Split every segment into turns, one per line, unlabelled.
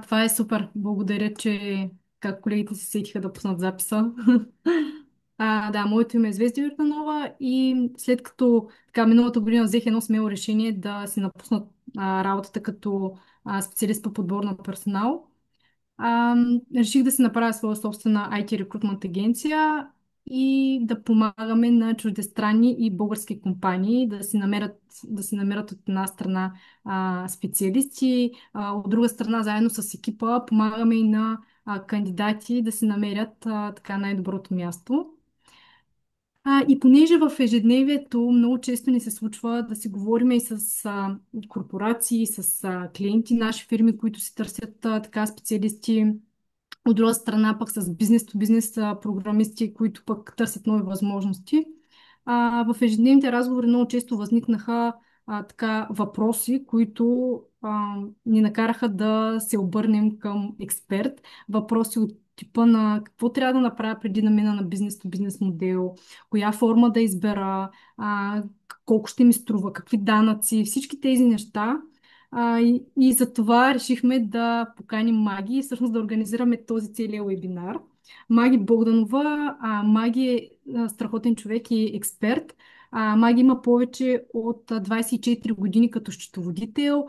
Това е супер. Благодаря, че как колегите се сетиха да пуснат записа. Да, моето име е Звезди Йорданова и след като така миналата година взех едно смело решение да си напуснат работата като специалист по подбор на персонал, реших да си направя своя собствена IT рекрутмент агенция и да помагаме на чуждестранни и български компании да си намерят от една страна специалисти, от друга страна заедно с екипа помагаме и на кандидати да си намерят така най-доброто място. И понеже в ежедневието много често ни се случва да си говорим и с корпорации, с клиенти, наши фирми, които си търсят така специалисти, от друга страна пък с бизнес-то-бизнес програмисти, които пък търсят нови възможности. В ежедневните разговори много често възникнаха така въпроси, които ни накараха да се обърнем към експерт. Въпроси от типа на какво трябва да направя преди да мина на бизнес-то-бизнес модел, коя форма да избера, колко ще ми струва, какви данъци, всички тези неща. И за това решихме да поканим Маги и всъщност да организираме този целият вебинар. Маги Богданова. Маги е страхотен човек и експерт. Маги има повече от 24 години като счетоводител,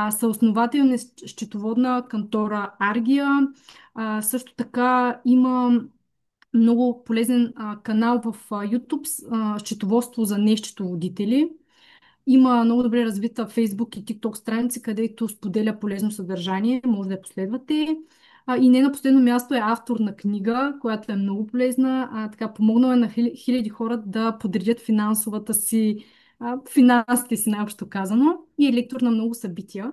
съосновател на счетоводна кантора Аргия. Също така има много полезен канал в YouTube, счетоводство за несчетоводители. Има много добре развита Facebook и TikTok страница, където споделя полезно съдържание. Може да я последвате. И не на последно място е автор на книга, която е много полезна. Така помогнала е на хиляди хора да подредят финансите си, най-общо казано. И е лектор на много събития.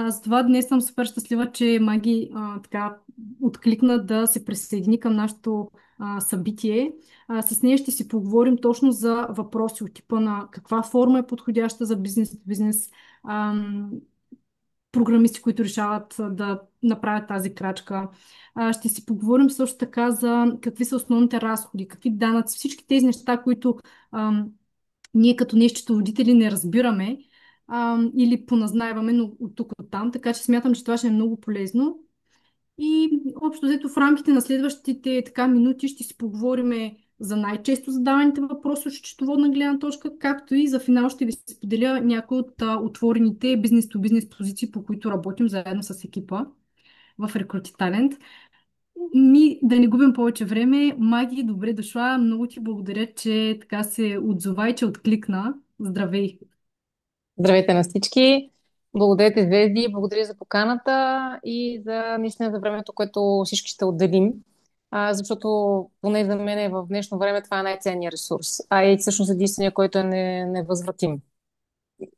Затова днес съм супер щастлива, че Маги така откликна да се присъедини към нашото събитие. С нея ще си поговорим точно за въпроси от типа на каква форма е подходяща за бизнес, програмисти, които решават да направят тази крачка. Ще си поговорим също така за какви са основните разходи, какви данъци, всички тези неща, които ние като несчетоводители не разбираме или поназнайваме, но от тук от там. Така че смятам, че това ще е много полезно. И общо взето в рамките на следващите така минути ще си поговорим за най-често задаваните въпроси от счетоводна гледна точка, както и за финал ще ви споделя някои от отворените бизнес-то-бизнес позиции, по които работим заедно с екипа в Recruit Talent. Да не губим повече време. Маги, добре дошла. Много ти благодаря, че така се отзова и че откликна. Здравей!
Здравейте на всички! Благодаря ти, Звезди, благодаря за поканата и за наистина за времето, което всички ще отделим. Защото поне за мен в днешно време това е най-ценният ресурс, а и всъщност единствения, който е невъзвратим.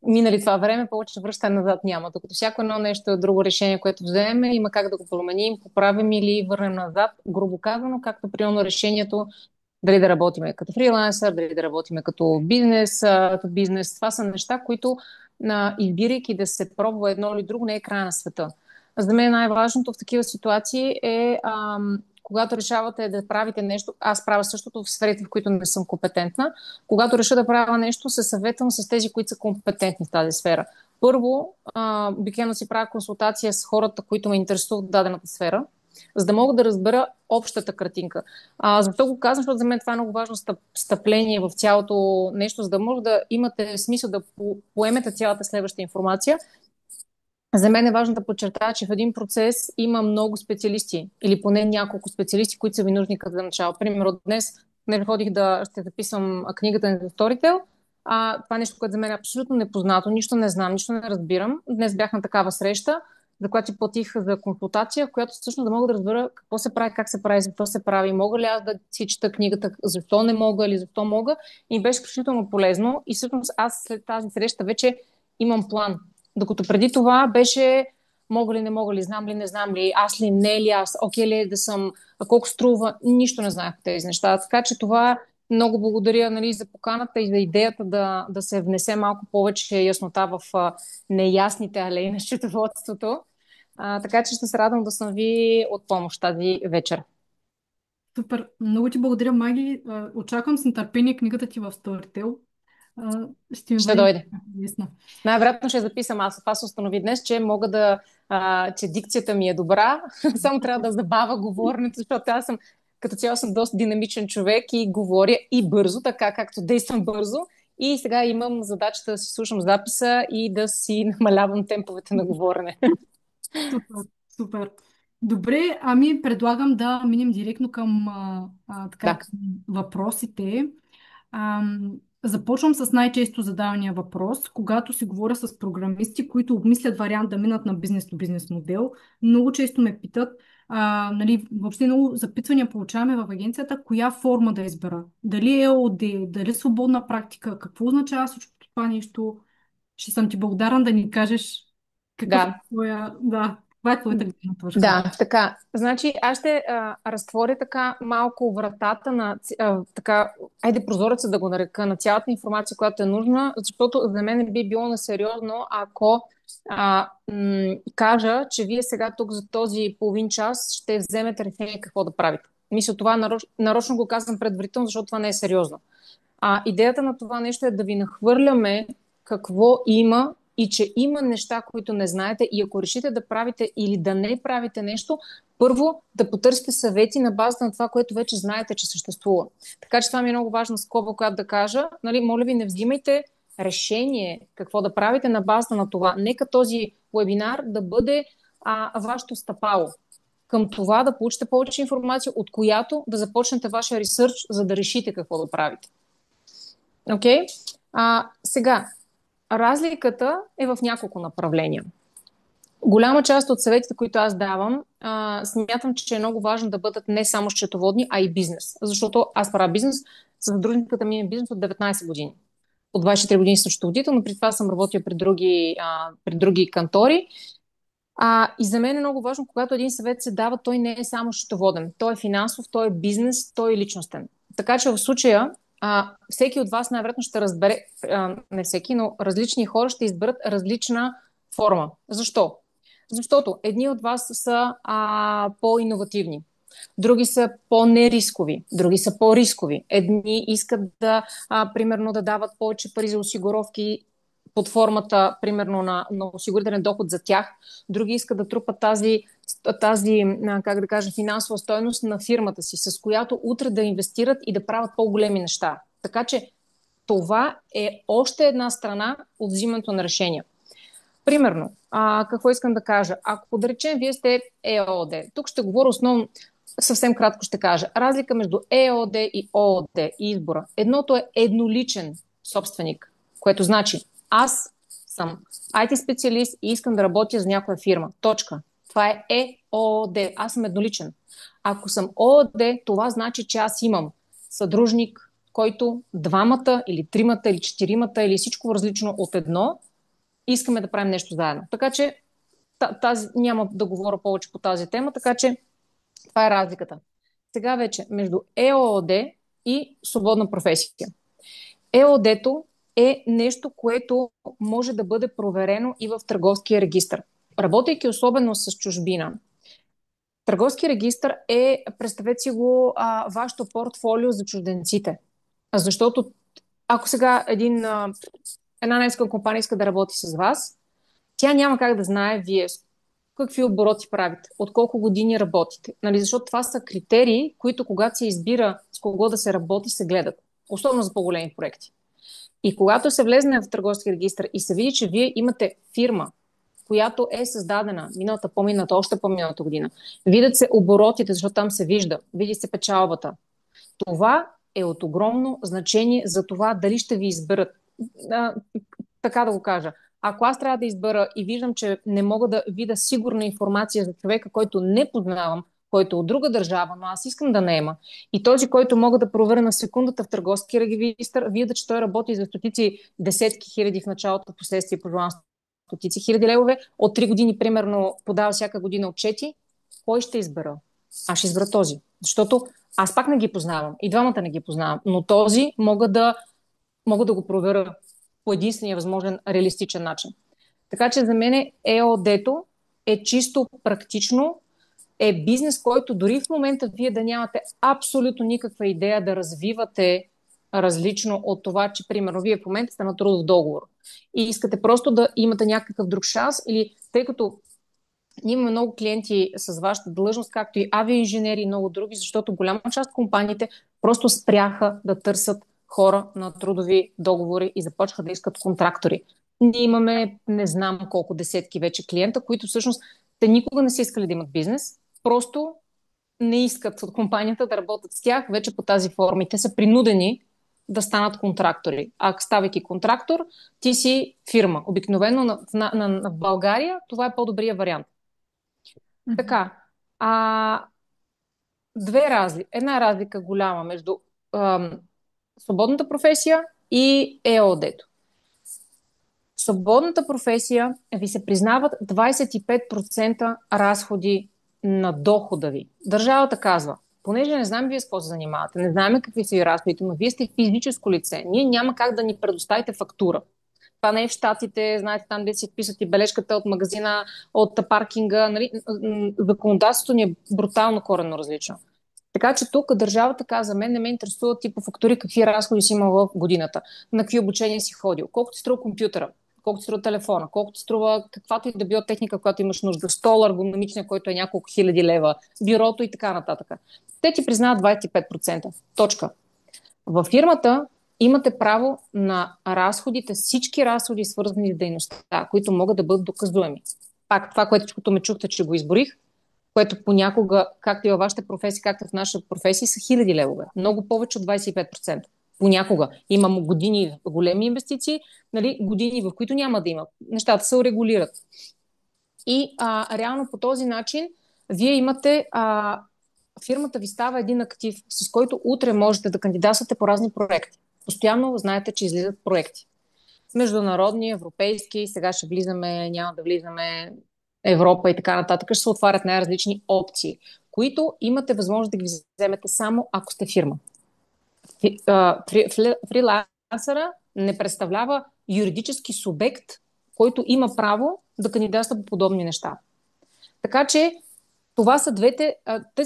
Минали това време, повече връщане назад няма. Докато всяко едно нещо е друго решение, което вземем, има как да го променим, поправим или върнем назад, грубо казано, както примерно решението дали да работиме като фрилансър, дали да работиме като бизнес. Това са неща, които избирайки да се пробва едно или друго, не е края на света. За мен най-важното в такива ситуации е когато решавате да правите нещо, аз правя същото в сферите, в които не съм компетентна. Когато реша да правя нещо, се съветвам с тези, които са компетентни в тази сфера. Първо, обикновено си правя консултация с хората, които ме интересуват в дадената сфера, за да мога да разбера общата картинка. Защо го казвам? Защото за мен това е много важно стъпление в цялото нещо, за да може да имате смисъл да поемете цялата следваща информация. За мен е важно да подчертая, че в един процес има много специалисти или поне няколко специалисти, които са ви нужни като начало. Примерно днес не ходих ще записвам книгата на Сторител. Това е нещо, което за мен е абсолютно непознато. Нищо не знам, нищо не разбирам. Днес бях на такава среща, за която си платих за консултация, в която всъщност да мога да разбера какво се прави, как се прави, защо се прави, мога ли аз да си чета книгата, защо не мога или защо мога. И беше изключително полезно. И всъщност аз след тази среща вече имам план. Докато преди това беше мога ли, не мога ли, знам ли, не знам ли, аз ли, не ли, аз, окей ли да съм, колко струва, нищо не знаех тези неща. Така че това много благодаря, нали, за поканата и за идеята да се внесе малко повече яснота в неясните алеи на счетоводството. Така че ще се радвам да съм ви от помощ тази вечер.
Супер! Много ти благодаря, Маги. Очаквам с нетърпение книгата ти в Storytel. Ще ми
Ще
бъде
дойде.
интересно.
Най-вероятно ще записам аз. Това се установи днес, че мога че дикцията ми е добра. Само трябва да забавя говоренето, защото аз съм като цяло съм доста динамичен човек и говоря и бързо, така както действам бързо. И сега имам задачата да си слушам записа и да си намалявам темповете на говорене.
Супер, супер. Добре, ами предлагам да минем директно към,
Да,
към въпросите. Започвам с най-често задавания въпрос. Когато си говоря с програмисти, които обмислят вариант да минат на бизнес-то-бизнес модел, много често ме питат, нали, въобще много запитвания получаваме в агенцията, коя форма да избера. Дали е ООД, дали свободна практика, какво означава всичко това нещо. Ще съм ти благодарна да ни кажеш какъв е
да.
твоя, да, каква е твоята гледна точка.
Да, така. Значи, аз ще разтворя така малко вратата на така, айде прозореца да го нарека, на цялата информация, която е нужна, защото за мен би било несериозно, ако кажа, че вие сега тук за този половин час ще вземете решение какво да правите. Мисля, това нарочно го казвам предварително, защото това не е сериозно. Идеята на това нещо е да ви нахвърляме какво има и че има неща, които не знаете и ако решите да правите или да не правите нещо, първо да потърсите съвети на базата на това, което вече знаете, че съществува. Така че това ми е много важна скоба, която да кажа. Нали, моля ви, не взимайте решение какво да правите на базата на това. Нека този вебинар да бъде вашето стъпало към това да получите повече информация, от която да започнете вашия ресърч, за да решите какво да правите. Окей? Сега, разликата е в няколко направления. Голяма част от съветите, които аз давам, смятам, че е много важно да бъдат не само счетоводни, а и бизнес. Защото аз правя бизнес, с дружниката ми е бизнес от 19 години. От 24 години съм счетоводител, но при това съм работила при други кантори. И за мен е много важно, когато един съвет се дава, той не е само счетоводен. Той е финансов, той е бизнес, той е личностен. Така че в случая всеки от вас най-вероятно ще разбере, не всеки, но различни хора ще изберат различна форма. Защо? Защото едни от вас са по-инновативни, други са по-нерискови, други са по-рискови. Едни искат да, примерно, да дават повече пари за осигуровки под формата, примерно, на осигурителен доход за тях. Други искат да трупат тази, как да кажа, финансова стойност на фирмата си, с която утре да инвестират и да правят по-големи неща. Така че това е още една страна от взимането на решения. Примерно, какво искам да кажа? Ако да речем, вие сте ЕОД, тук ще говоря основно, съвсем кратко ще кажа. Разлика между ЕОД и ООД и избора. Едното е едноличен собственик, което значи аз съм IT специалист и искам да работя за някоя фирма. Точка. Това е ЕОД. Аз съм едноличен. Ако съм ООД, това значи, че аз имам съдружник, който двамата или тримата или четиримата или всичко различно от едно искаме да правим нещо заедно. Така че няма да говоря повече по тази тема, така че това е разликата. Сега вече между ЕООД и свободна професия. ЕОД-то е нещо, което може да бъде проверено и в търговския регистр. Работейки особено с чужбина, търговски регистр е, представете си го, вашето портфолио за чужденците. Защото ако сега една немска компания иска да работи с вас, тя няма как да знае вие какви обороти правите, от колко години работите. Нали? Защото това са критерии, които когато се избира с кого да се работи, се гледат. Особено за по-големи проекти. И когато се влезне в търговски регистр и се види, че вие имате фирма, която е създадена миналата, по-миналата, още по-миналата година, видят се оборотите, защото там се вижда, види се печалбата. Това е от огромно значение за това дали ще ви изберат. Така да го кажа. Ако аз трябва да избера и виждам, че не мога да видя сигурна информация за човека, който не познавам, който е от друга държава, но аз искам да наема, и този, който мога да проверя на секундата в търговски регистр, видя, че той работи за стотици, десетки хиляди в началото, последствие пожелавам стотици хиляди левове, от 3 години примерно подава всяка година отчети, кой ще избера? Аз ще избера този. Защото аз пак не ги познавам. И двамата не ги познавам. Но този мога да го проверя по единствения възможен реалистичен начин. Така че за мен ЕОД-то е чисто практично, е бизнес, който дори в момента вие да нямате абсолютно никаква идея да развивате различно от това, че примерно вие в момента сте на трудов договор и искате просто да имате някакъв друг шанс или тъй като Ние имаме много клиенти с вашата длъжност, както и авиаинженери и много други, защото голяма част от компаниите просто спряха да търсят хора на трудови договори и започнаха да искат контрактори. Ние имаме не знам колко десетки вече клиента, които всъщност те никога не са искали да имат бизнес, просто не искат от компанията да работят с тях вече по тази форма и те са принудени да станат контрактори. А ставайки контрактор, ти си фирма. Обикновено в България това е по-добрия вариант.
Мгм.
Така, а, две разлики. Една разлика голяма между ам, свободната професия и ЕОД-то. В свободната професия ви се признават 25% разходи на дохода ви. Държавата казва, понеже не знаем вие с какво се занимавате, не знаем какви са ви разходите, но вие сте физическо лице. Ние няма как да ни предоставите фактура. Това не е в Щатите, знаете, там де си писат и бележката от магазина, от паркинга. Нали? Законодателството ни е брутално коренно различно. Така че тук държавата каза, мен не ме интересува типа фактури, какви разходи си имал в годината, на какви обучения си ходил, колко ти струва компютъра, колко ти струва телефона, колко ти струва каквато и да било техника, която имаш нужда, стол ергономичния, който е няколко хиляди лева, бюрото и така нататък. Те ти признават 25%. Точка. Във фирмата имате право на разходите, всички разходи, свързани с дейността, които могат да бъдат доказуеми. Пак това, което ме чухте, че го изборих, което понякога, както и във вашите професии, както и в нашата професия, са хиляди левове. Много повече от 25%. Понякога. Имам години големи инвестиции, нали, години, в които няма да има. Нещата се урегулират. И реално по този начин вие имате фирмата ви става един актив, с който утре можете да кандидатствате по разни проекти. Постоянно знаете, че излизат проекти. Международни, европейски, сега ще влизаме, няма да влизаме Европа и така нататък, ще се отварят най-различни опции, които имате възможност да ги вземете само ако сте фирма. Фрилансъра не представлява юридически субект, който има право да кандидатства по подобни неща. Така че това са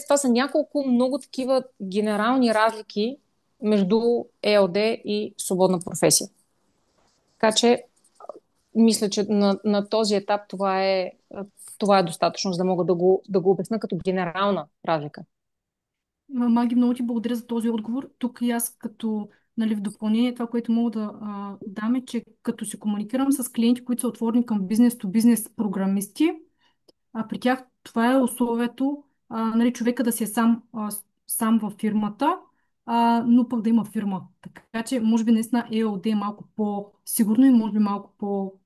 това са няколко много такива генерални разлики между ЕОД и свободна професия. Така че мисля, че на този етап това е достатъчно, за да мога да го обясна като генерална разлика.
Маги, много ти благодаря за този отговор. Тук и аз като, нали, в допълнение, това, което мога да дам е, че като се комуникирам с клиенти, които са отворени към бизнес-то-бизнес програмисти, при тях това е условието, нали, човека да си е сам във фирмата, но пък да има фирма. Така че, може би, наистина EOD е малко по-сигурно и може би малко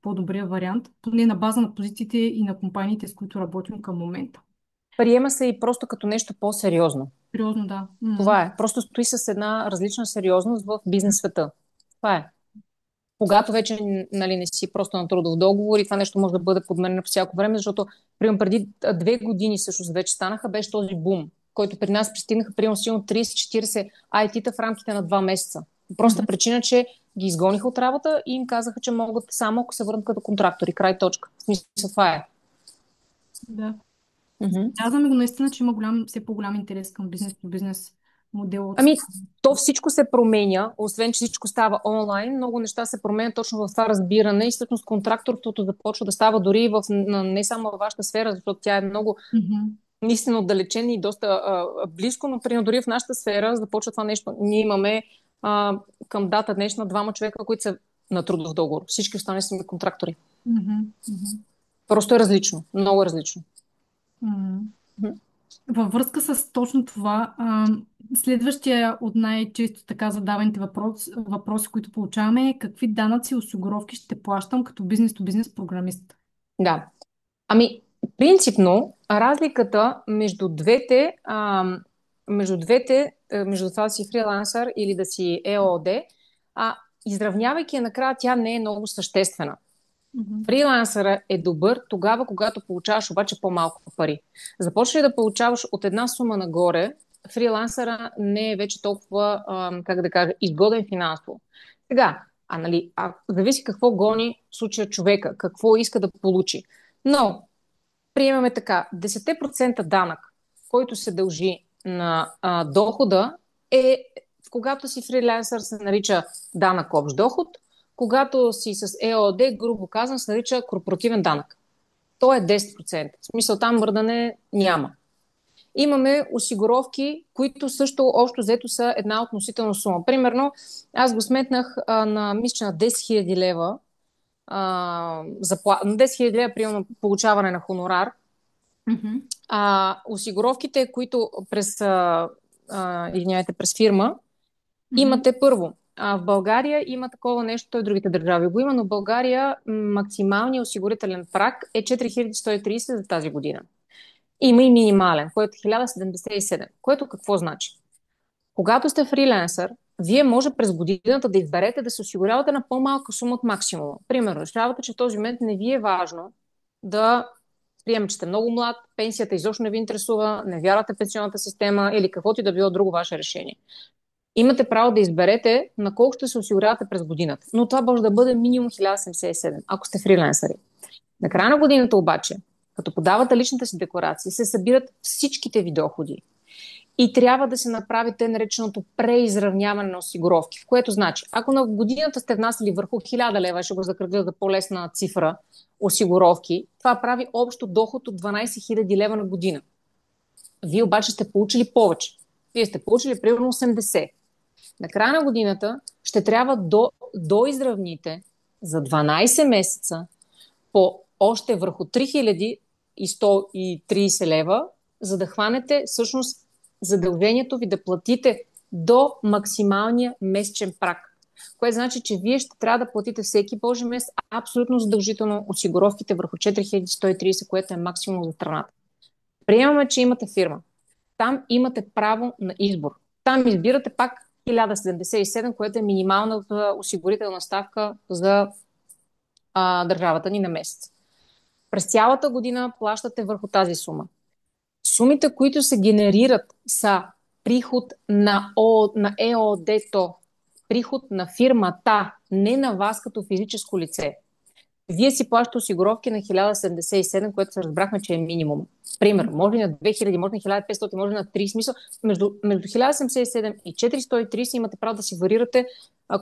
по-добрия вариант, поне на база на позициите и на компаниите, с които работим към момента.
Приема се и просто като нещо по-сериозно.
Сериозно, да.
Това е. Просто стои с една различна сериозност в бизнес света. Това е. Когато вече нали, не си просто на трудов договор и това нещо може да бъде подменено по всяко време, защото примерно преди 2 години всъщност вече станаха, беше този бум, който при нас пристигнаха примерно силно 30-40 IT-та в рамките на 2 месеца. Проста
Мгм.
причина, че ги изгониха от работа и им казаха, че могат само ако се върнат като контрактори. Край точка. В смисъл това е.
Да.
Мгм.
Казваме го наистина, че има все по-голям интерес към бизнес-то-бизнес модел от
Ами,
страна.
то всичко се променя, освен че всичко става онлайн, много неща се променят точно в това разбиране и всъщност контракторството започва да става дори не само във вашата сфера, защото тя е много
Мгм.
наистина отдалечен и доста близко, но примерно дори в нашата сфера започва това нещо. Ние имаме към дата днешна 2 човека, които са на трудов договор. Всички останали са ми контрактори.
Мгм. Мгм.
Просто е различно. Много е различно.
Мгм.
Мгм.
Във връзка с точно това, следващия от най-често така задаваните въпроси, които получаваме е какви данъци и осигуровки ще плащам като бизнес-то-бизнес програмист.
Да. Ами, принципно, разликата между това да си фрилансър или да си ЕОД, изравнявайки я накрая, тя не е много съществена.
Мгм.
Фрилансъра е добър тогава, когато получаваш обаче по-малко пари. Започваш ли да получаваш от една сума нагоре, фрилансъра не е вече толкова, как да кажа, изгоден финансово. Сега, нали, зависи какво гони в случая човека, какво иска да получи. Но, приемаме така, 10% данък, който се дължи на дохода, когато си фрилансър се нарича данък общ доход, когато си с ЕОД, грубо казано, се нарича корпоративен данък. То е 10%. В смисъл там мърдане няма. Имаме осигуровки, които също общо взето са една относителна сума. Примерно, аз го сметнах на, мисля, че на 10 000 лева, на 10 000 лева, примерно, получаване на хонорар.
Мгм.
Осигуровките, които извинявайте, през фирма,
Мгм.
имате първо. В България има такова нещо, той в другите държави го има, но в България максималният осигурителен праг е 4130 за тази година. Има и минимален, който е 1077. Което какво значи? Когато сте фриленсър, вие може през годината да изберете да се осигурявате на по-малка сума от максимума. Примерно, решавате, че в този момент не ви е важно да приемем, че сте много млад, пенсията изобщо не ви интересува, не вярвате в пенсионната система или каквото и да било друго ваше решение. Имате право да изберете на колко ще се осигурявате през годината. Но това може да бъде минимум 1077, ако сте фрилансъри. На края на годината обаче, като подавате личната си декларация, се събират всичките ви доходи и трябва да се направите нареченото преизравняване на осигуровки, в което значи, ако на годината сте внасяли върху 1000 лева, ще го закръгля за по-лесна цифра, осигуровки, това прави общо доход от 12 000 лева на година. Вие обаче сте получили повече. Вие сте получили примерно 80. На края на годината ще трябва до изравните за 12 месеца по още върху 3130 лева, за да хванете всъщност задължението ви да платите до максималния месечен праг. Което значи, че вие ще трябва да платите всеки Божи месец абсолютно задължително осигуровките върху 4130, което е максимум за страната. Приемаме, че имате фирма. Там имате право на избор. Там избирате пак 1077, което е минималната осигурителна ставка за държавата ни на месец. През цялата година плащате върху тази сума. Сумите, които се генерират, са приход на ЕОД-то, приход на фирмата, не на вас като физическо лице. Вие си плащате осигуровки на 1077, което се разбрахме, че е минимум. Пример, може на 2000, може на 1500, може на 30 смисъл. Между 1077 и 430 имате право да си варирате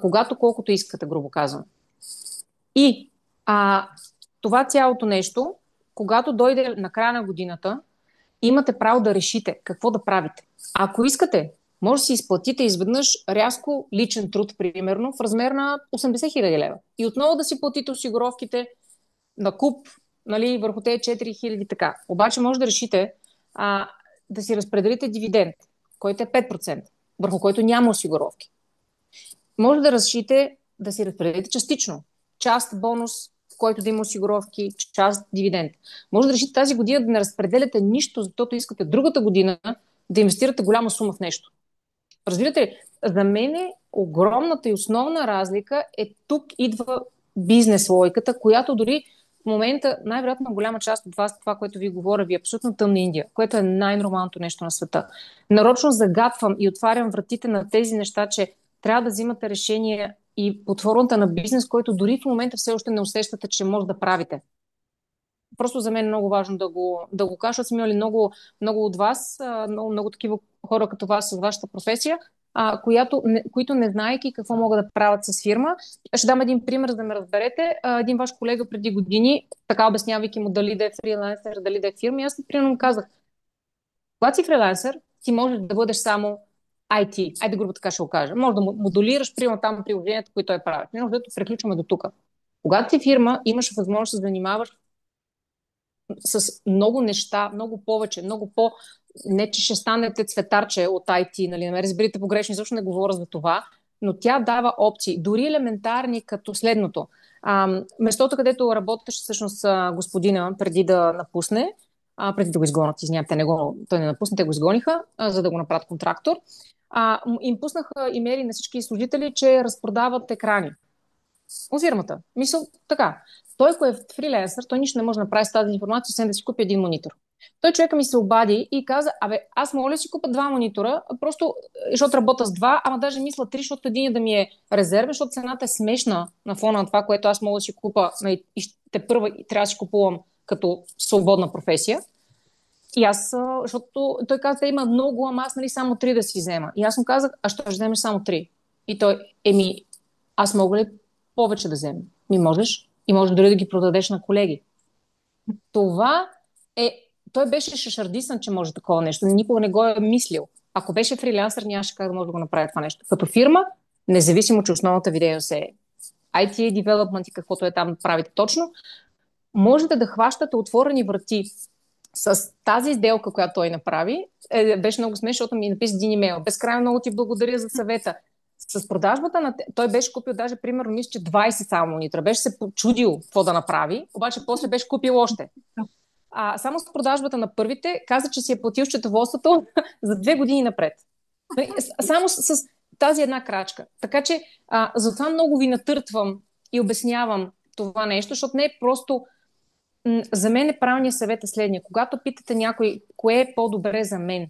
когато колкото искате, грубо казвам. И това цялото нещо, когато дойде на края на годината, имате право да решите какво да правите. Ако искате, може да си изплатите изведнъж рязко личен труд, примерно, в размер на 80 000 лева. И отново да си платите осигуровките на куп, нали, върху тези 4 000 така. Обаче може да решите да си разпределите дивиденд, който е 5%, върху който няма осигуровки. Може да решите да си разпределите частично. Част бонус, в който да има осигуровки, част дивиденд. Може да решите тази година да не разпределяте нищо, защото искате другата година да инвестирате голяма сума в нещо. Разбирате ли? За мен огромната и основна разлика е тук идва бизнес логиката, която дори в момента най-вероятно голяма част от вас, това, което ви говоря, ви е абсолютно тъмна Индия, което е най-нормалното нещо на света. Нарочно загатвам и отварям вратите на тези неща, че трябва да взимате решения и под формата на бизнес, който дори в момента все още не усещате, че може да правите. Просто за мен е много важно да го кажа, защото съм имали много от вас, много такива хора като вас с вашата професия, които не знаеки какво могат да правят с фирма. Ще дам един пример, за да ме разберете. Един ваш колега преди години, така обяснявайки му дали да е фрилансър, дали да е фирма, аз примерно му казах, когато си фрилансър, ти можеш да бъдеш само IT. Айде грубо така ще го кажа. Може да модулираш, примерно там приложението, които той прави. Минало, дето приключваме до тук. Когато си фирма, имаш възможност да се занимаваш с много неща, много повече, много по... Не, че ще станете цветарче от IT, нали, не ме разберете погрешно, защото не говоря за това, но тя дава опции, дори елементарни, като следното. Местото, където работеше всъщност господина преди да напусне, преди да го изгонят, извинявайте, той не напусне, те го изгониха, за да го направят контрактор, им пуснаха имейли на всички служители, че разпродават екрани от фирмата. Мисъл, така. Той, ако е фриленсър, той нищо не може да направи с тази информация, освен да си купи един монитор. Той човека ми се обади и каза, аз мога ли да си купа два монитора, просто, защото работя с два, ама даже мисля три, защото един да ми е резервен, защото цената е смешна на фона на това, което аз мога да си купа и те първа трябва да си купувам като свободна професия. И аз, защото той каза, има много, ама аз нали само три да си взема. И аз му казах, що ще вземеш само три? И той, аз мога ли повече да вземем? Можеш. И може дори да ги продадеш на колеги. Това е... Той беше шашардисан, че може такова нещо. Никога не го е мислил. Ако беше фрилансър, нямаше как да може да го направи това нещо. Като фирма, независимо, че основната ви дейност е IT development и каквото е там правите точно, можете да хващате отворени врати с тази сделка, която той направи. Беше много смешно, защото ми написа един имейл. Безкрайно много ти благодаря за съвета. С продажбата на... Той беше купил даже, примерно, мисля, че 20 само монитора. Беше се почудил какво да направи, обаче после беше купил още. Само с продажбата на първите каза, че си е платил счетоводството за 2 години напред. Само с тази една крачка. Така че затова много ви натъртвам и обяснявам това нещо, защото не е просто... За мен е правилният съвет е следния. Когато питате някой, кое е по-добре за мен,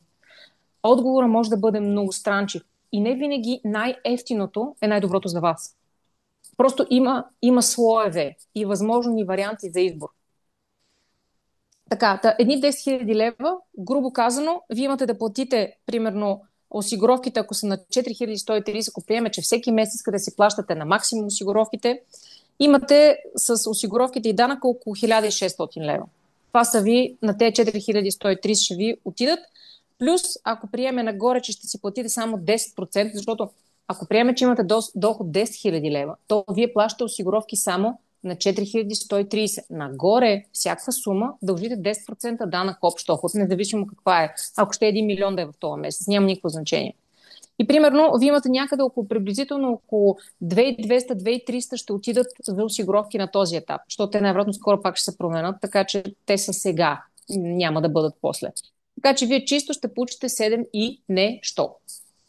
отговора може да бъде много странчив. И не винаги най-ефтиното е най-доброто за вас. Просто има слоеве и възможни варианти за избор. Така, едни 10 000 лева, грубо казано, вие имате да платите, примерно, осигуровките, ако са на 4130, ако приеме, че всеки месец, къде си плащате на максимум осигуровките, имате с осигуровките и данъка около 1600 лева. Това са ви, на тези 4130 ще ви отидат. Плюс, ако приеме нагоре, че ще си платите само 10%, защото ако приеме, че имате доход 10 000 лева, то вие плащате осигуровки само на 4130. Нагоре, всяка сума, дължите 10% данък общ доход, независимо каква е. Ако ще е 1 милион да е в този месец, няма никакво значение. И примерно, вие имате някъде приблизително около 2200-2300 ще отидат за осигуровки на този етап, защото те най-вероятно скоро пак ще се променят, така че те са сега, няма да бъдат после. Така че вие чисто ще получите 7 и нещо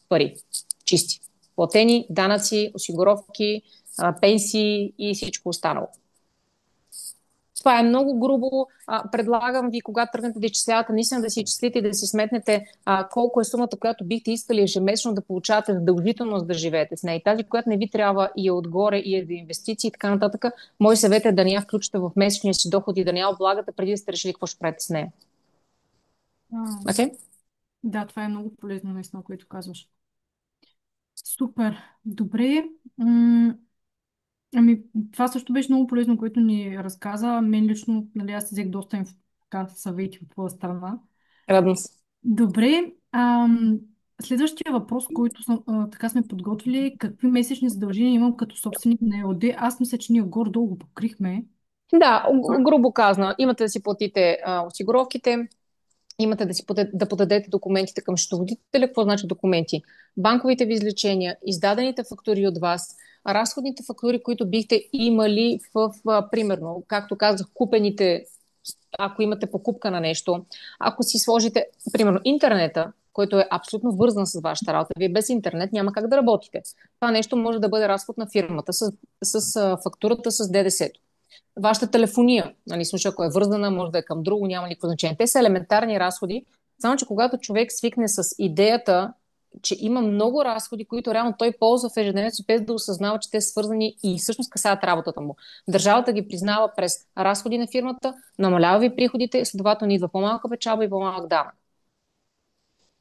пари. Чисти. Платени, данъци, осигуровки, пенсии и всичко останало. Това е много грубо. Предлагам ви, когато тръгнете да изчислявате, наистина да си изчислите и да си сметнете колко е сумата, която бихте искали ежемесечно да получавате задължително, за да живеете с нея. И тази, която не ви трябва и е отгоре, и е за инвестиции и така нататък, мой съвет е да не я включите в месечния си доход и да не я облагате преди да сте решили какво ще правите с нея. Okay?
Да, това е много полезно, наистина, което казваш. Супер. Добре. Ами, това също беше много полезно, което ни разказа. Мен лично, нали, аз взех доста съвети от твоя страна.
Радвам се.
Добре. Следващия въпрос, който така сме подготвили, е какви месечни задължения имам като собственик на ЕОД? Аз мисля, че ние горе-долу го покрихме.
Да, грубо казано, имате да си платите осигуровките, имате да подадете документите към счетоводителя. Какво значи документи? Банковите ви извлечения, издадените фактури от вас, разходните фактури, които бихте имали примерно, както казах, купените, ако имате покупка на нещо, ако си сложите, примерно, интернета, който е абсолютно вързан с вашата работа. Вие без интернет няма как да работите. Това нещо може да бъде разход на фирмата с фактурата с ДДС-то. Вашата телефония, нали, случай, ако е вързана, може да е към друго, няма никакво значение. Те са елементарни разходи, само че когато човек свикне с идеята, че има много разходи, които реално той ползва в ежедневието, без да осъзнава, че те са свързани и всъщност касаят работата му. Държавата ги признава през разходи на фирмата, намалява ви приходите, следователно идва по-малка печалба и по-малък данък.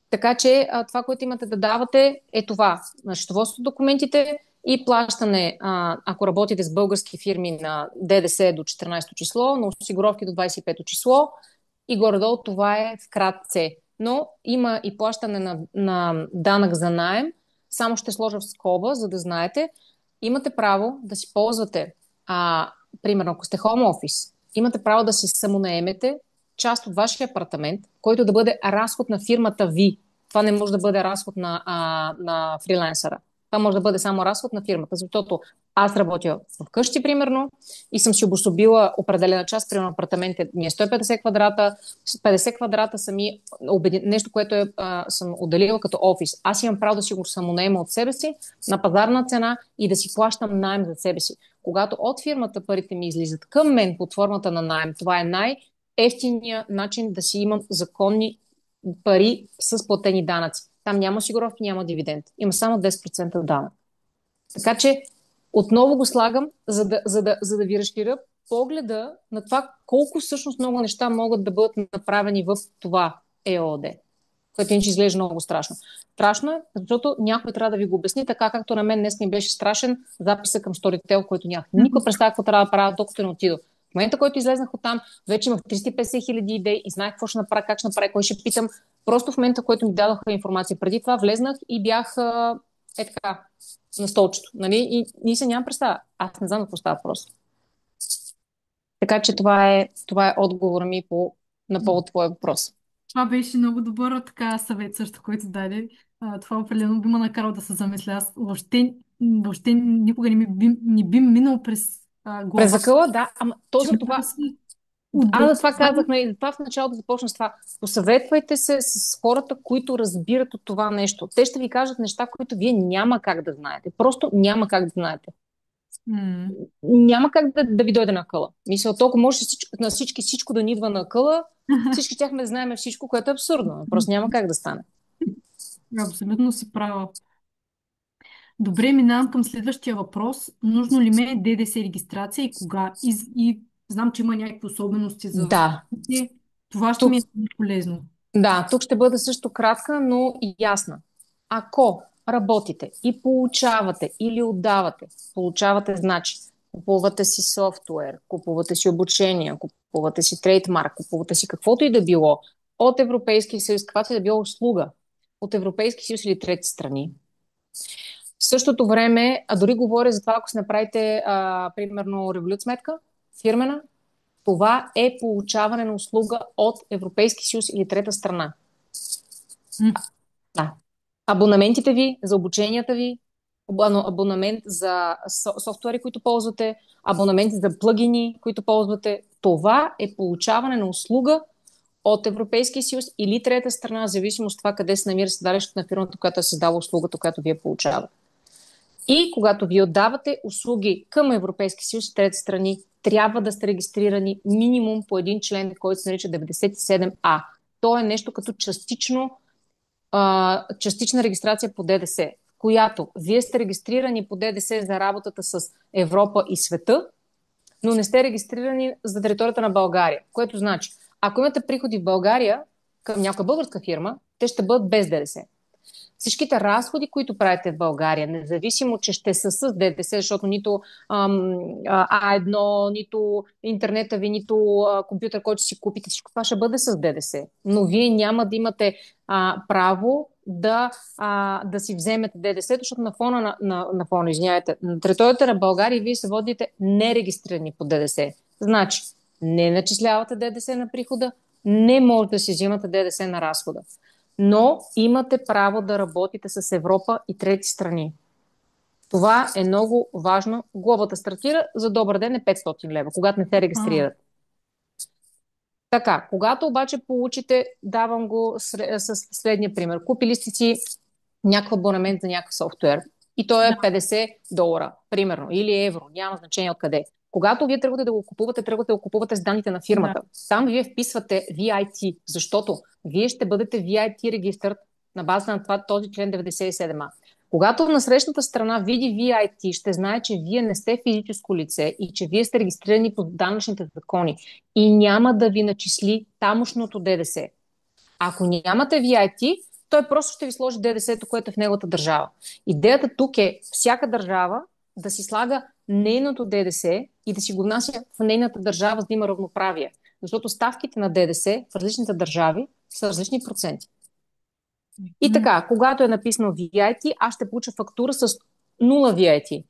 Така че това, което имате да давате е това. На счетоводството документите и плащане, ако работите с български фирми, на ДДС до 14 число, на осигуровки до 25 число и горе-долу това е вкратце. Но има и плащане на данък за наем. Само ще сложа в скоба, за да знаете. Имате право да си ползвате, примерно, ако сте home office, имате право да си самонаемете част от вашия апартамент, който да бъде разход на фирмата ви. Това не може да бъде разход на фриленсъра. Това може да бъде само разход на фирмата, защото аз работя вкъщи, примерно, и съм си обособила определена част, примерно апартаментите ми е 150 квадрата, 50 квадрата са ми нещо, което съм отделила като офис. Аз имам право да си го самонаема от себе си на пазарна цена и да си плащам наем за себе си. Когато от фирмата парите ми излизат към мен под формата на наем, това е ефтиния начин да си имам законни пари с платени данъци. Там няма осигуровки, няма дивиденд. Има само 10% данък. Така че отново го слагам, за да ви разширя погледа на това колко всъщност много неща могат да бъдат направени в това ЕОД, което иначе изглежда много страшно. Страшно е, защото някой трябва да ви го обясни, така както на мен днес ми беше страшен записа към Storytel, който нямах никаква представа какво трябва да правя, докато не отидох. В момента, който излезнах оттам, вече имах 350 хиляди идеи и знаех какво ще направя, как ще направя, кой ще питам. Просто в момента, в който ми дадоха информация преди това, влезнах и бях така, на столчето. Нали? И се нямам представа. Аз не знам какво става въпрос. Така че това е отговора ми на повод твоя въпрос.
Това беше много добър така съвет също, който даде. Това определено би ме накарал да се замисля. Аз въобще никога не би минал през
През
глава,
закъла, да, ама то
че
за
мога да
това.
си
Аз за това
отдалечавам.
казах, нали, това в началото започна с това. Посъветвайте се с хората, които разбират от това нещо. Те ще ви кажат неща, които вие няма как да знаете. Просто няма как да знаете.
М.
Няма как да ви дойде на къла. Мисля, толкова може на всички всичко да ни идва на къла, всички щяхме да знаем всичко, което е абсурдно. Просто няма как да стане.
Абсолютно си права. Добре, минавам към следващия въпрос. Нужно ли ме е ДДС регистрация и кога? И знам, че има някакви особености за
Да,
студентите. Това ще ми
тук
е много полезно.
Да, тук ще бъда също кратка, но и ясна. Ако работите и получавате или отдавате, получавате значи, купувате си софтуер, купувате си обучение, купувате си трейдмарк, купувате си каквото и да било от Европейския съюз, каквато и да било услуга от Европейския съюз или трети страни. В същото време, а дори говоря за това, ако си направите, примерно, Revolut сметка, фирмена, това е получаване на услуга от Европейски съюз или трета страна.
М.
Да. Абонаментите ви за обученията ви, абонамент за софтуери, които ползвате, абонамент за плагини, които ползвате. Това е получаване на услуга от Европейския съюз или трета страна, в зависимост от това къде се намира седалището на фирмата, която е създала услугата, която вие получавате. И когато ви отдавате услуги към Европейския съюз и трети страни, трябва да сте регистрирани минимум по един член, който се нарича 97А. То е нещо като частична регистрация по ДДС, в която вие сте регистрирани по ДДС за работата с Европа и света, но не сте регистрирани за територията на България. Което значи, ако имате приходи в България към някоя българска фирма, те ще бъдат без ДДС. Всичките разходи, които правите в България, независимо, че ще са с ДДС, защото нито А1, нито интернета ви, нито компютър, който си купите, всичко това ще бъде с ДДС. Но вие няма да имате право да си вземете ДДС, защото на фона, извиняйте, на територията на България вие се водите нерегистрирани по ДДС. Значи, не начислявате ДДС на прихода, не може да си взимате ДДС на разхода, но имате право да работите с Европа и трети страни. Това е много важно. Глобата стартира за добър ден е 500 лева, когато не се
А,
регистрират. Така, когато обаче получите, давам го с следния пример. Купили сте си някакъв абонамент за някакъв софтуер и то е
да,
$50, примерно, или евро, няма значение откъде. Когато вие тръгвате да го купувате с данните на
да.
фирмата. Там вие вписвате VIT, защото вие ще бъдете VIT регистър на база на този член 97А. Когато на срещната страна види VIT, ще знае, че вие не сте физическо лице и че вие сте регистрирани по данъчните закони и няма да ви начисли тамошното ДДС. Ако нямате VIT, той просто ще ви сложи ДДС-то, което е в неговата държава. Идеята тук е всяка държава да си слага нейното ДДС и да си го внася в нейната държава, за да има равноправие. Защото ставките на ДДС в различните държави са различни проценти. И
М.
така, когато е написано VIT, аз ще получа фактура с 0 VIT.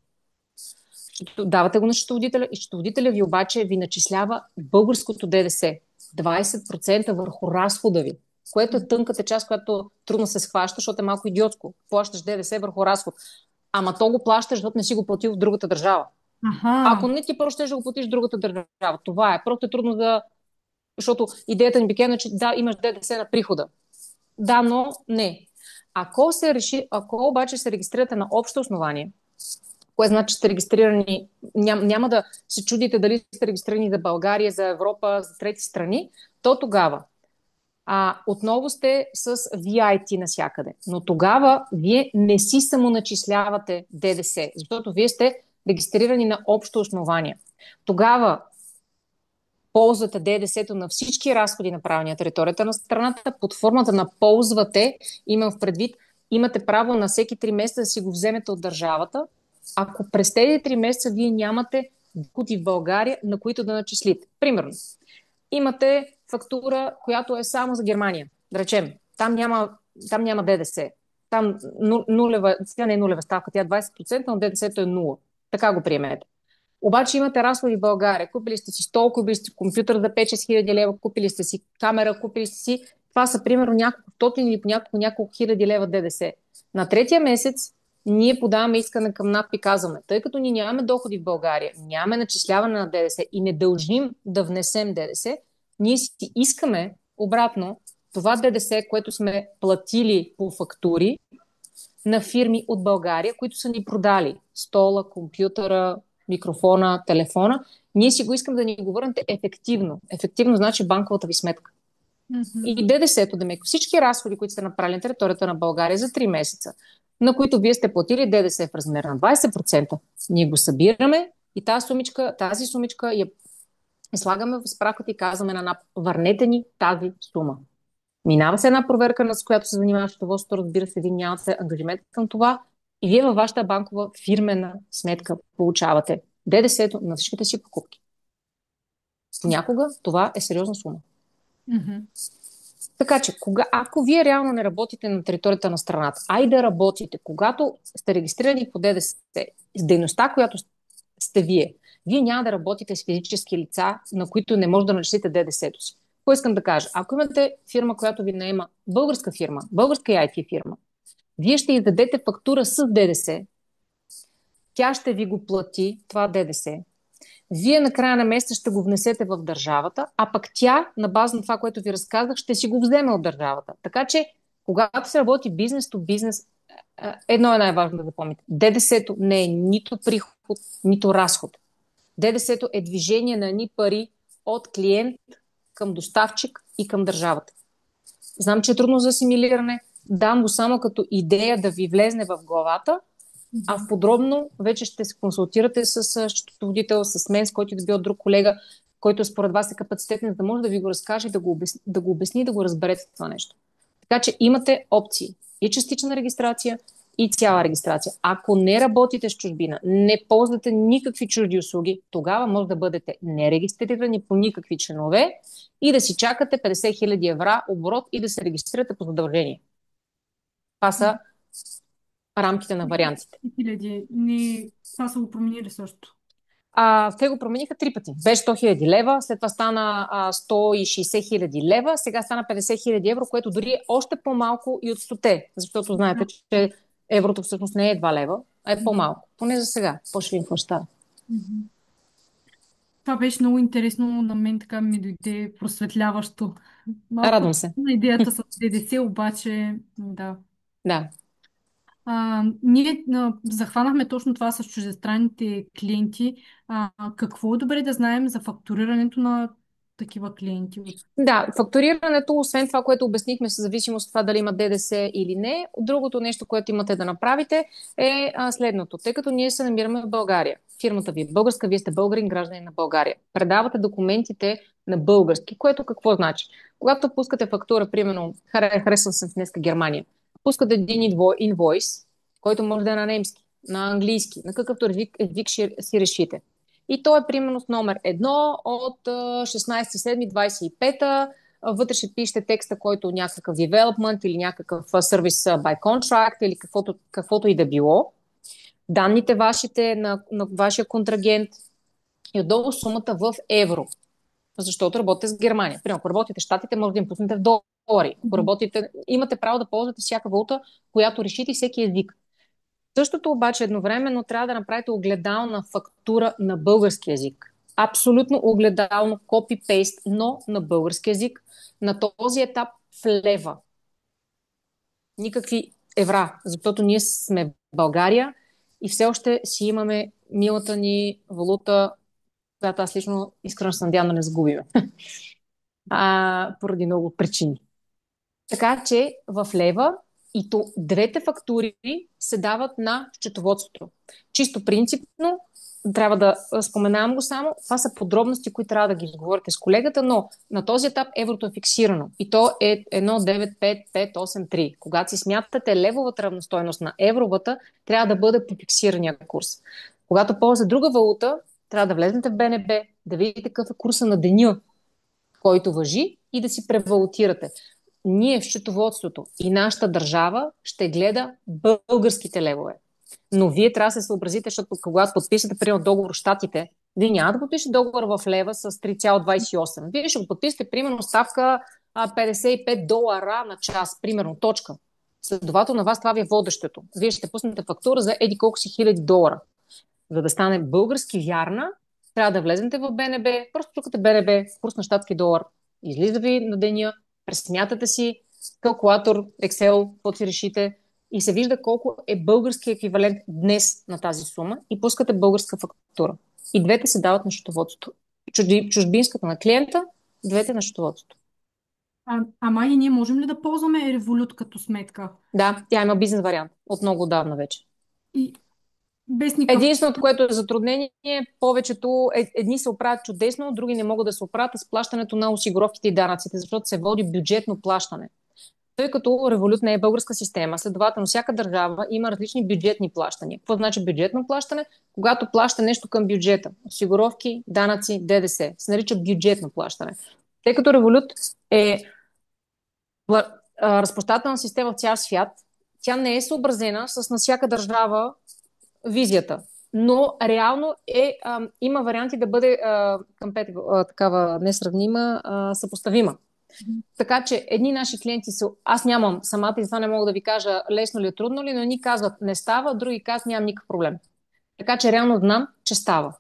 Давате го на счетоводителя и счетоводителя ви обаче ви начислява българското ДДС 20% върху разхода ви, което е тънката част, която трудно се схваща, защото е малко идиотско. Плащаш ДДС върху разход. Ама то го плащаш, защото не си го платил в другата държава. Ако
Аха.
не ти просто ще го платиш в другата държава. Това е. Просто е трудно защото идеята ни бикена, че да, имаш ДДС на прихода. Да, но не. Ако обаче се регистрирате на общо основание, което значи, че сте регистрирани, няма да се чудите дали сте регистрирани за България, за Европа, за трети страни, то тогава отново сте с VIT насякъде. Но тогава вие не си самоначислявате ДДС, защото вие сте регистрирани на общо основание. Тогава ползвате ДДС-то на всички разходи, направени на територията на страната, под формата на ползвате, имам в предвид, имате право на всеки 3 месеца да си го вземете от държавата. Ако през тези 3 месеца вие нямате доходи в България, на които да начислите. Примерно, имате фактура, която е само за Германия. Да речем, там няма ДДС. Там нулева, тя не е нулева ставка, тя е 20%, но ДДС-то е нула. Така го приемете. Обаче имате разходи в България. Купили сте си стол, купили сте компютър за 5-6 хиляди лева, купили сте си камера, купили сте си... Това са примерно няколко стотин или по няколко хиляди лева ДДС. На третия месец ние подаваме искане към НАП и казваме, тъй като ние нямаме доходи в България, нямаме начисляване на ДДС и не дължим да внесем ДДС, ние си искаме обратно това ДДС, което сме платили по фактури на фирми от България, които са ни продали стола, компютъра, микрофона, телефона. Ние си го искаме да ни го върнете ефективно. Ефективно значи банковата ви сметка.
Мгм.
И ДДС-то, демек, всички разходи, които сте направили на територията на България за 3 месеца, на които вие сте платили ДДС в размер на 20%, ние го събираме и тази сумичка я слагаме в справката и казваме на НАП, върнете ни тази сума. Минава се една проверка, с която се занимава счетоводството, разбира се, вие нямате ангажимент към това и вие във вашата банкова фирмена сметка получавате ДДС-то на всичките си покупки. Понякога това е сериозна сума.
Мгм.
Така че, ако вие реално не работите на територията на страната, а и да работите, когато сте регистрирани по ДДС, с дейността, която сте вие няма да работите с физически лица, на които не може да начислите ДДС-то си. Какво искам да кажа? Ако имате фирма, която ви наема, българска фирма, българска IT фирма, вие ще издадете фактура с ДДС, тя ще ви го плати, това ДДС. Вие на края на месеца ще го внесете в държавата, а пък тя, на база на това, което ви разказах, ще си го вземе от държавата. Така че, когато се работи бизнес то бизнес, едно е най-важно да запомните. ДДС-то не е нито приход, нито разход. ДДС-то е движение на едни пари от клиент към доставчик и към държавата. Знам, че е трудно за асимилиране. Дам го само като идея да ви влезне в главата, а в
Мгм.
подробно вече ще се консултирате с счетоводител, с мен, с който да бил друг колега, който според вас е капацитетен, за да може да ви го разкаже, да го обясни и да го разберете това нещо. Така че имате опции и частична регистрация, и цяла регистрация. Ако не работите с чужбина, не ползвате никакви чужди услуги, тогава може да бъдете нерегистрирани по никакви членове и да си чакате 50 000 евро оборот и да се регистрирате по задължение. Това са рамките на вариантите.
Хиляди. Не, това са го променили също.
Те го промениха 3 пъти. Беше 100 000 лева, след това стана 160 хиляди лева, сега стана 50 000 евро, което дори е още по-малко и от 100, защото знаете,
Да.
че еврото всъщност не е 2 лева, а е
Мгм.
по-малко. Поне за сега. После ви какво става.
Мгм. Това беше много интересно. На мен така ми дойде просветляващо. Малко
Радвам се.
на идеята с ДДС, обаче, да.
Да.
Ние захванахме точно това с чуждестранните клиенти. Какво е добре да знаем за фактурирането на такива клиенти?
Да, фактурирането, освен това, което обяснихме, с зависимост от това дали има ДДС или не, другото нещо, което имате да направите е следното. Тъй като ние се намираме в България, фирмата ви е българска, вие сте българин, гражданин на България. Предавате документите на български, което какво значи? Когато пускате фактура, примерно, харесвам се днеска Германия, пускате един инвойс, който може да е на немски, на английски, на какъвто език си решите. И то е примерно с номер 1 от 16.7.25. Вътре ще пишете текста, който е някакъв development или някакъв service by contract или каквото и да било. Данните вашите на вашия контрагент и отдолу сумата в евро. Защото работите с Германия. Примерно, ако работите в Щатите, може да им пуснете в долари. Ако работите, имате право да ползвате всяка валута, която решите и всеки език. Същото обаче едновременно трябва да направите огледална фактура на български язик. Абсолютно огледално копи-пейст, но на български язик. На този етап в лева. Никакви евра, защото ние сме в България и все още си имаме милата ни валута, която аз лично искрено се надявам да не загубим. Поради много причини. Така че в лева и то двете фактури се дават на счетоводството. Чисто принципно, трябва да споменавам го само, това са подробности, които трябва да ги изговорите с колегата, но на този етап еврото е фиксирано и то е 1,95583. Когато си смятате левовата равностойност на евровата, трябва да бъде по фиксирания курс. Когато ползвате друга валута, трябва да влезете в БНБ, да видите какъв е курса на деня, който важи и да си превалутирате. Ние в счетоводството и нашата държава ще гледа българските левове. Но вие трябва да се съобразите, защото когато подписате, примерно, договор в Щатите, вие няма да подпишете договор в лева с 3,28. Вие ще го подписате, примерно, ставка $55 на час, примерно, точка. Следователно на вас това ви е водещето. Вие ще пуснете фактура за еди колко си хиляди долара. За да стане български вярна, трябва да влезете в БНБ, просто чукате БНБ, курс на щатски долар, излиза ви на деня, пресмятате си, калкулатор, Excel, каквото си решите и се вижда колко е български еквивалент днес на тази сума и пускате българска фактура. И двете се дават на счетоводството. Чужбинската на клиента, двете на счетоводството.
Ама и ние можем ли да ползваме Revolut като сметка?
Да, тя има бизнес вариант от много отдавна вече.
И без никакъв...
Единственото, което е затруднение, повечето едни се оправят чудесно, други не могат да се оправят с плащането на осигуровките и данъците, защото се води бюджетно плащане. Тъй като Револют не е българска система, следователно всяка държава има различни бюджетни плащания. Какво значи бюджетно плащане? Когато плаща нещо към бюджета. Осигуровки, данъци, ДДС. Се нарича бюджетно плащане. Тъй като Револют е разплащателна система в цял свят, тя не е съобразена с на всяка държава визията. Но реално има варианти да бъде такава несравнима, съпоставима. Така че едни наши клиенти са, аз нямам самата и това не мога да ви кажа лесно ли е, трудно ли, но едни казват не става, други казват нямам никакъв проблем. Така че реално знам, че става.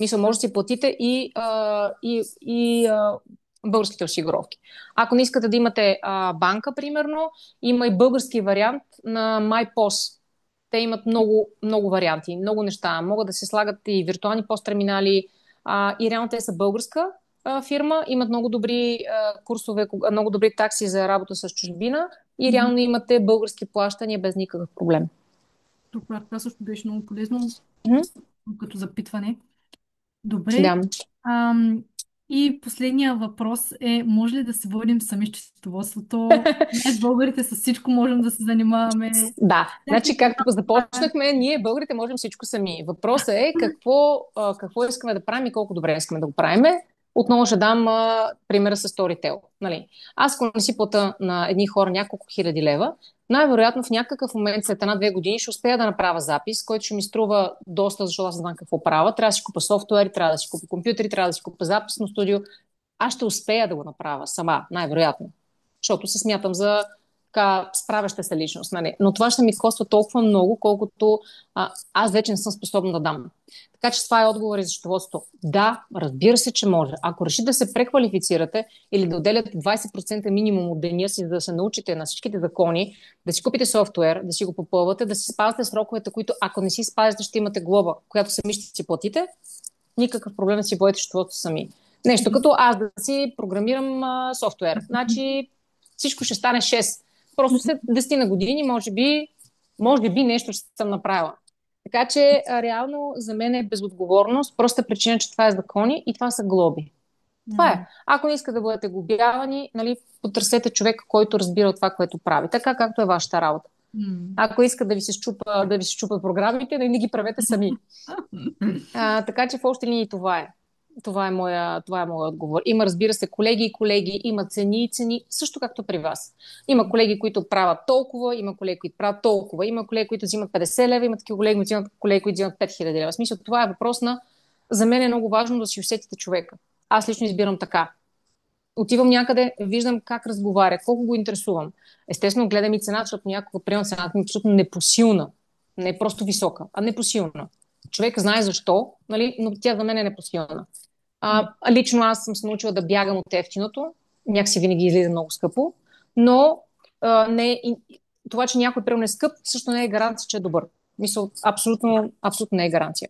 Мисля, може да си платите и българските осигуровки. Ако не искате да имате банка, примерно, има и български вариант на MyPOS. Те имат много, много варианти, много неща. Могат да се слагат и виртуални посттерминали. И реално те са българска фирма, имат много добри курсове, много добри такси за работа с чужбина и реално имате български плащания без никакъв проблем.
Супер, това също беше много полезно
Mm-hmm.
като запитване. Добре.
Да.
И последния въпрос е, може ли да се водим сами счетоводството? Днес българите с всичко можем да се занимаваме.
Да, значи както
Да.
започнахме, ние българите можем всичко сами. Въпросът е какво искаме да правим и колко добре искаме да го правим. Отново ще дам примера с Storytel. Нали? Аз, ако не си плата на едни хора няколко хиляди лева, най-вероятно в някакъв момент след една-две години ще успея да направя запис, който ще ми струва доста, защото аз не знам какво правя. Трябва да си купа софтуери, трябва да си купа компютри, трябва да си купа записно студио. Аз ще успея да го направя сама, най-вероятно. Защото се смятам за така справяща се личност. Нали? Но това ще ми коства толкова много, колкото аз вече не съм способна да дам. Така че това е отговор и за счетоводството. Да, разбира се, че може. Ако решите да се преквалифицирате или да отделяте 20% минимум от деня си, за да се научите на всичките закони, да си купите софтуер, да си го попълвате, да си спазите сроковете, които ако не си спазите, ще имате глоба, която сами ще си платите, никакъв проблем да си водите счетоводството сами. Нещо като аз да си програмирам софтуер. Значи всичко ще стане 6. Просто след 10 на години, може би нещо ще съм направила. Така че реално за мен е безотговорност, проста причина, че това е закони и това са глоби. Това е. Ако не искате да бъдете глобявани, нали, потърсете човек, който разбира от това, което прави. Така както е вашата работа. Ако искат да ви се чупат програмите, не ги правете сами. Така че в общи линии това е. Това е моя отговор. Има, разбира се, колеги, има цени и цени, също както при вас. Има колеги, които правят толкова, има колеги, които правят толкова, има колеги, които взимат 50 лева, има такива колеги, които взимат 5000 лева. В смисъл, това е въпрос на... За мен е много важно да си усетите човека. Аз лично избирам така. Отивам някъде, виждам как разговаря, колко го интересувам. Естествено, гледам и цената, защото някога приема цената ми абсолютно непосилна. Не е просто висока, а непосилна. Човек знае защо, нали? Но тя за мен е непосилна. Лично аз съм се научила да бягам от ефтиното. Някакси винаги излиза много скъпо. Но това, че някой прием е скъп, също не е гаранция, че е добър. Мисля, абсолютно не е гаранция.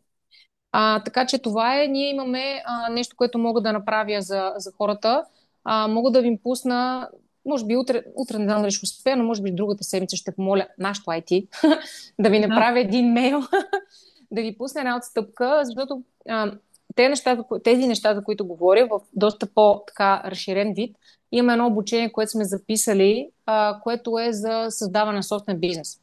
Така че това е. Ние имаме нещо, което мога да направя за хората. Мога да ви пусна, може би утре не знам дали ще успея, но може би другата седмица ще помоля нашото IT да ви направя един мейл, да ви пусне една отстъпка, защото тези неща, за които говоря, в доста по-така разширен вид, имаме едно обучение, което сме записали, което е за създаване на собствен бизнес.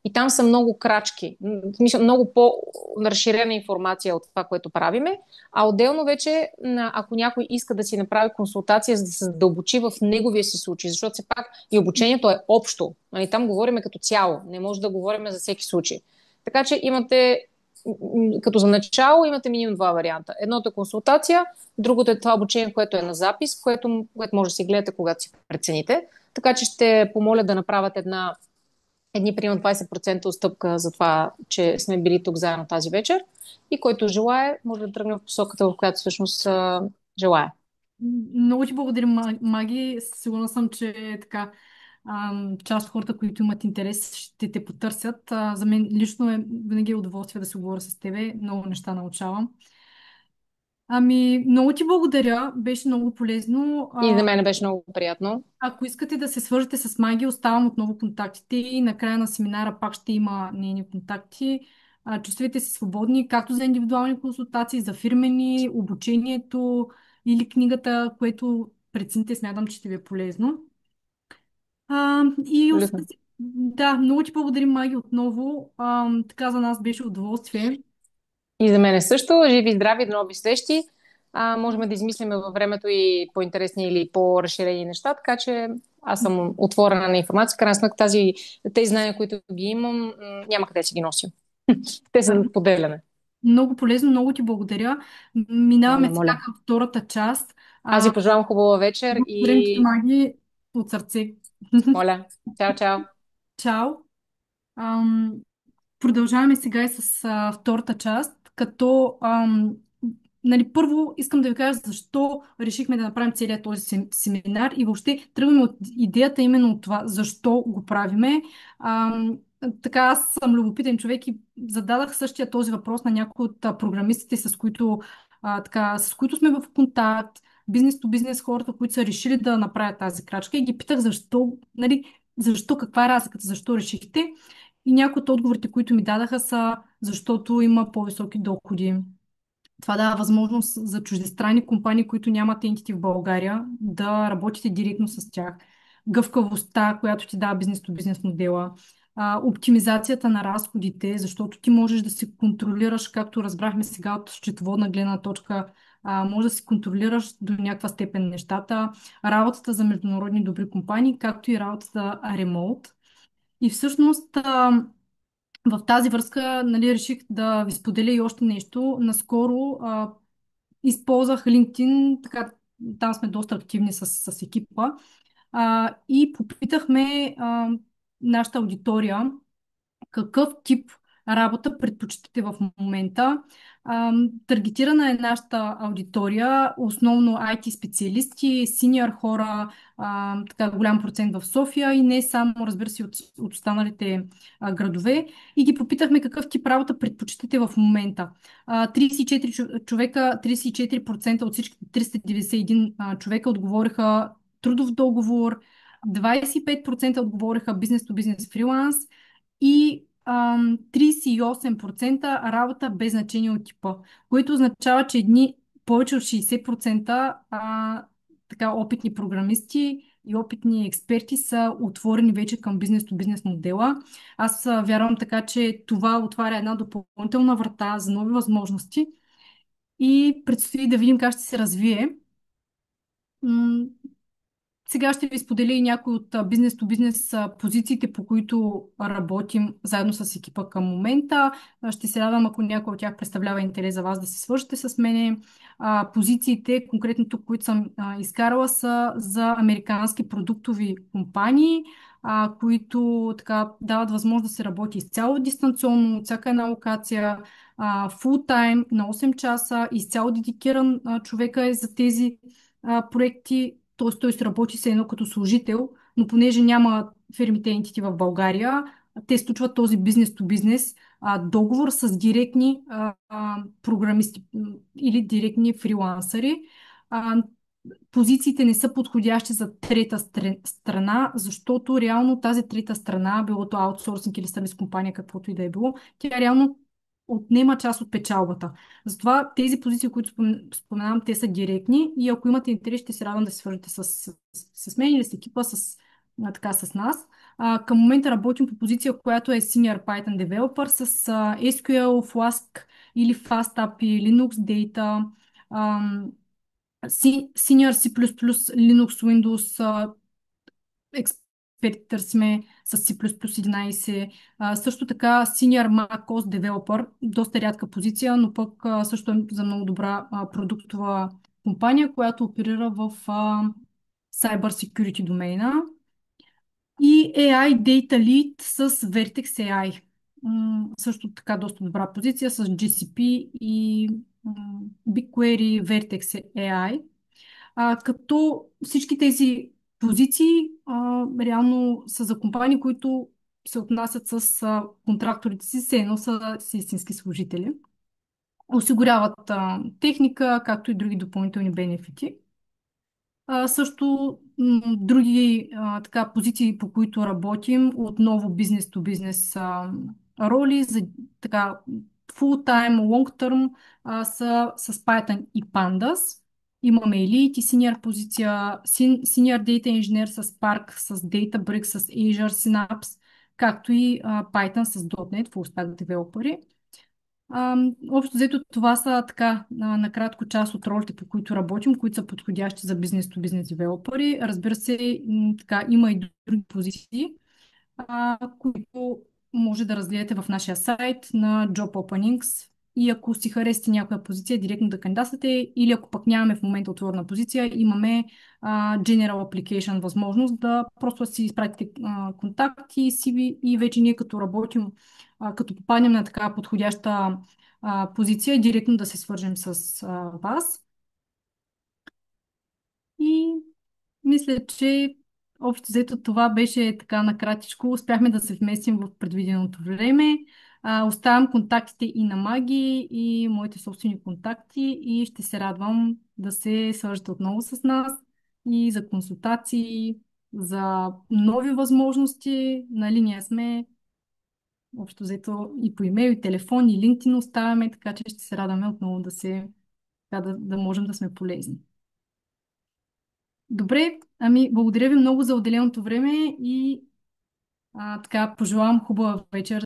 И там са много крачки, в смисъл, много по-разширена информация от това, което правиме. А отделно вече, ако някой иска да си направи консултация, за да се задълбочи в неговия си случай, защото все пак и обучението е общо. Нали, там говорим като цяло, не може да говорим за всеки случай. Така че имате, като за начало, имате минимум два варианта. Едното е консултация, другото е това обучение, което е на запис, което може да си гледате, когато си прецените. Така че ще помоля да направят едни примерно 20% отстъпка за това, че сме били тук заедно тази вечер. И който желае, може да тръгне в посоката, в която всъщност желая.
Много ти благодаря, Маги. Сигурна съм, че така част от хората, които имат интерес, ще те потърсят. За мен лично е винаги е удоволствие да се говоря с тебе. Много неща научавам. Ами, много ти благодаря. Беше много полезно.
И за мен беше много приятно.
Ако искате да се свържете с Маги, оставам отново контактите и накрая на семинара пак ще има нейни контакти. Чувствайте се свободни, както за индивидуални консултации, за фирмени, обучението или книгата, което прецените, смятам, че ще ви е полезно.
Абсолютно.
Да, много ти благодарим, Маги, отново. Така за нас беше удоволствие.
И за мен е също. Живи и здрави, до нови срещи. Можем да измислиме във времето и по-интересни или по-разширени неща, така че аз съм отворена на информация. В крайна сметка тези знания, които ги имам, няма къде да си ги нося. Те са за споделяне.
Много полезно, много ти благодаря.
Моля,
Минаваме сега
моля.
към втората част.
Аз ви пожелавам хубава вечер
Благодарим ти,
и
Маги, от сърце.
моля. Чао, чао.
Чао! Ам, Продължаваме сега и с втората част, като нали, първо искам да ви кажа защо решихме да направим целият този семинар и въобще тръгваме от идеята именно от това, защо го правиме. Така, аз съм любопитен човек и зададах същия този въпрос на някои от програмистите, с които сме в контакт, бизнес то бизнес хората, които са решили да направят тази крачка и ги питах защо, нали, защо, каква е разликата, защо решихте. И някои от отговорите, които ми дадаха са защото има по-високи доходи. Това дава възможност за чуждестранни компании, които нямат ентити в България, да работите директно с тях. Гъвкавостта, която ти дава бизнес то бизнес модела. Оптимизацията на разходите, защото ти можеш да си контролираш, както разбрахме сега от счетоводна гледна точка, може да си контролираш до някаква степен нещата. Работата за международни добри компании, както и работата ремоут. И всъщност в тази връзка, нали, реших да ви споделя и още нещо. Наскоро използвах LinkedIn, така, там сме доста активни с екипа, и попитахме нашата аудитория какъв тип работа предпочитате в момента. Таргетирана е нашата аудитория, основно IT специалисти, синьор хора, така голям процент в София и не само, разбира се, от останалите градове. И ги попитахме какъв тип работа предпочитате в момента. 34 човека, 34% от всички 391 човека отговориха трудов договор, 25% отговориха бизнес-то-бизнес фриланс и 38% работа без значение от типа, което означава, че едни повече от 60% така, опитни програмисти и опитни експерти са отворени вече към бизнес-то-бизнес модела. Аз вярвам така, че това отваря една допълнителна врата за нови възможности и предстои да видим как ще се развие. Сега ще ви споделя и някои от бизнес-то-бизнес позициите, по които работим заедно с екипа към момента. Ще се радвам, ако някой от тях представлява интерес за вас да се свържете с мене. Позициите, конкретно тук, които съм изкарала, са за американски продуктови компании, които така дават възможност да се работи изцяло дистанционно, от всяка една локация, фул тайм на 8 часа, изцяло дедикиран човека е за тези проекти, т.е. той ще работи се едно като служител, но понеже няма фирмите entity в България, те сключват този бизнес-то-бизнес договор с директни програмисти или директни фрилансъри. А, Позициите не са подходящи за трета страна, защото реално тази трета страна, било то аутсорсинг или сервис компания, каквото и да е било, тя реално отнема част от печалбата. Затова тези позиции, които споменавам, те са директни и ако имате интерес, ще се радвам да се свържете с мен или с екипа, така с нас. Към момента работим по позиция, която е Senior Python Developer с SQL, Flask или FastAPI, Linux Data, ам, Senior C++, Linux, Windows, експерти търсиме с C++11. Също така Senior macOS Developer, доста рядка позиция, но пък също е за много добра продуктова компания, която оперира в Cyber Security домейна. И AI Data Lead с Vertex AI. Също така доста добра позиция с GCP и BigQuery Vertex AI. Като всички тези позиции реално са за компании, които се отнасят с контракторите си, все едно са си истински служители. Осигуряват техника, както и други допълнителни бенефити. Също други така, позиции, по които работим, отново бизнес-то бизнес роли, за така full-time, long-term са с Python и Pandas. Имаме Elite и Senior позиция, Senior Data Engineer с Spark, с Databricks, с Azure Synapse, както и Python с .NET, Full Stack Developer. Общо взето това са така накратко част от ролите, по които работим, които са подходящи за бизнес-то-бизнес девелопери. Разбира се, така, има и други позиции, които може да разгледате в нашия сайт на Job Openings. И ако си харесате някоя позиция, директно да кандидатствате, или ако пък нямаме в момента отворена позиция, имаме General Application възможност да просто си изпратите контакти, CV и вече ние като работим, като попаднем на така подходяща позиция, директно да се свържем с вас. И мисля, че общо взето това беше така накратичко. Успяхме да се вместим в предвиденото време. Оставям контактите и на Маги, и моите собствени контакти и ще се радвам да се свържете отново с нас и за консултации, за нови възможности. На линия сме общо взето и по имейл, и телефон, и LinkedIn оставяме, така че ще се радваме отново да можем да сме полезни. Добре, ами благодаря ви много за отделеното време и така пожелавам хубава вечер